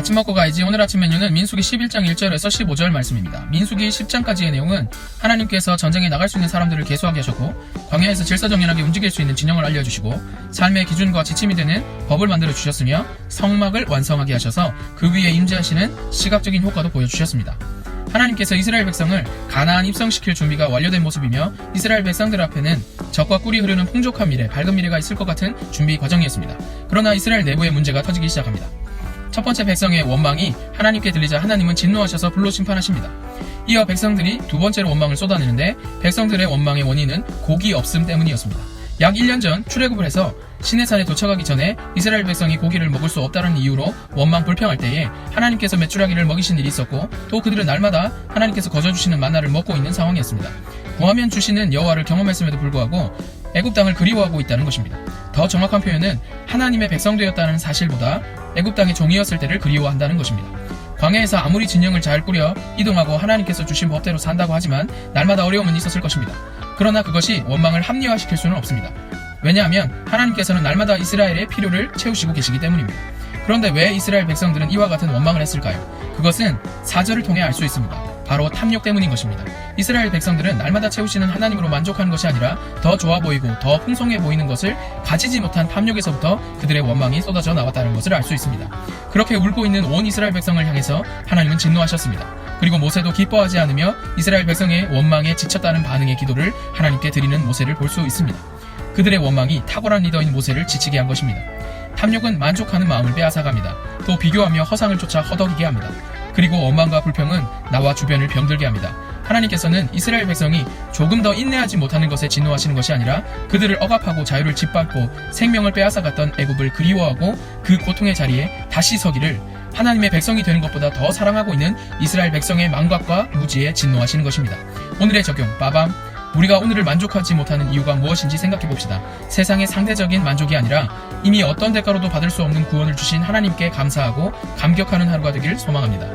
아침 먹고 가야지. 오늘 아침 메뉴는 민수기 11장 1절에서 15절 말씀입니다. 민수기 10장까지의 내용은 하나님께서 전쟁에 나갈 수 있는 사람들을 계수하게 하셨고, 광야에서 질서정연하게 움직일 수 있는 진영을 알려주시고, 삶의 기준과 지침이 되는 법을 만들어 주셨으며, 성막을 완성하게 하셔서 그 위에 임재하시는 시각적인 효과도 보여주셨습니다. 하나님께서 이스라엘 백성을 가나안 입성시킬 준비가 완료된 모습이며, 이스라엘 백성들 앞에는 적과 꿀이 흐르는 풍족한 미래, 밝은 미래가 있을 것 같은 준비 과정이었습니다. 그러나 이스라엘 내부의 문제가 터지기 시작합니다. 첫 번째 백성의 원망이 하나님께 들리자 하나님은 진노하셔서 불로 심판하십니다. 이어 백성들이 두 번째로 원망을 쏟아내는데, 백성들의 원망의 원인은 고기 없음 때문이었습니다. 약 1년 전 출애굽을 해서 시내산에 도착하기 전에 이스라엘 백성이 고기를 먹을 수 없다는 이유로 원망 불평할 때에 하나님께서 메추라기를 먹이신 일이 있었고, 또 그들은 날마다 하나님께서 거저주시는 만나를 먹고 있는 상황이었습니다. 구하면 주시는 여호와를 경험했음에도 불구하고 애굽 땅을 그리워하고 있다는 것입니다. 더 정확한 표현은 하나님의 백성 되었다는 사실보다 애굽 땅의 종이었을 때를 그리워한다는 것입니다. 광야에서 아무리 진영을 잘 꾸려 이동하고 하나님께서 주신 법대로 산다고 하지만 날마다 어려움은 있었을 것입니다. 그러나 그것이 원망을 합리화시킬 수는 없습니다. 왜냐하면 하나님께서는 날마다 이스라엘의 필요를 채우시고 계시기 때문입니다. 그런데 왜 이스라엘 백성들은 이와 같은 원망을 했을까요? 그것은 4절을 통해 알 수 있습니다. 바로 탐욕 때문인 것입니다. 이스라엘 백성들은 날마다 채우시는 하나님으로 만족하는 것이 아니라 더 좋아 보이고 더 풍성해 보이는 것을 가지지 못한 탐욕에서부터 그들의 원망이 쏟아져 나왔다는 것을 알 수 있습니다. 그렇게 울고 있는 온 이스라엘 백성을 향해서 하나님은 진노하셨습니다. 그리고 모세도 기뻐하지 않으며 이스라엘 백성의 원망에 지쳤다는 반응의 기도를 하나님께 드리는 모세를 볼 수 있습니다. 그들의 원망이 탁월한 리더인 모세를 지치게 한 것입니다. 탐욕은 만족하는 마음을 빼앗아갑니다. 또 비교하며 허상을 쫓아 허덕이게 합니다. 그리고 원망과 불평은 나와 주변을 병들게 합니다. 하나님께서는 이스라엘 백성이 조금 더 인내하지 못하는 것에 진노하시는 것이 아니라 그들을 억압하고 자유를 짓밟고 생명을 빼앗아갔던 애굽을 그리워하고 그 고통의 자리에 다시 서기를 하나님의 백성이 되는 것보다 더 사랑하고 있는 이스라엘 백성의 망각과 무지에 진노하시는 것입니다. 오늘의 적용, 빠밤. 우리가 오늘을 만족하지 못하는 이유가 무엇인지 생각해봅시다. 세상의 상대적인 만족이 아니라 이미 어떤 대가로도 받을 수 없는 구원을 주신 하나님께 감사하고 감격하는 하루가 되길 소망합니다.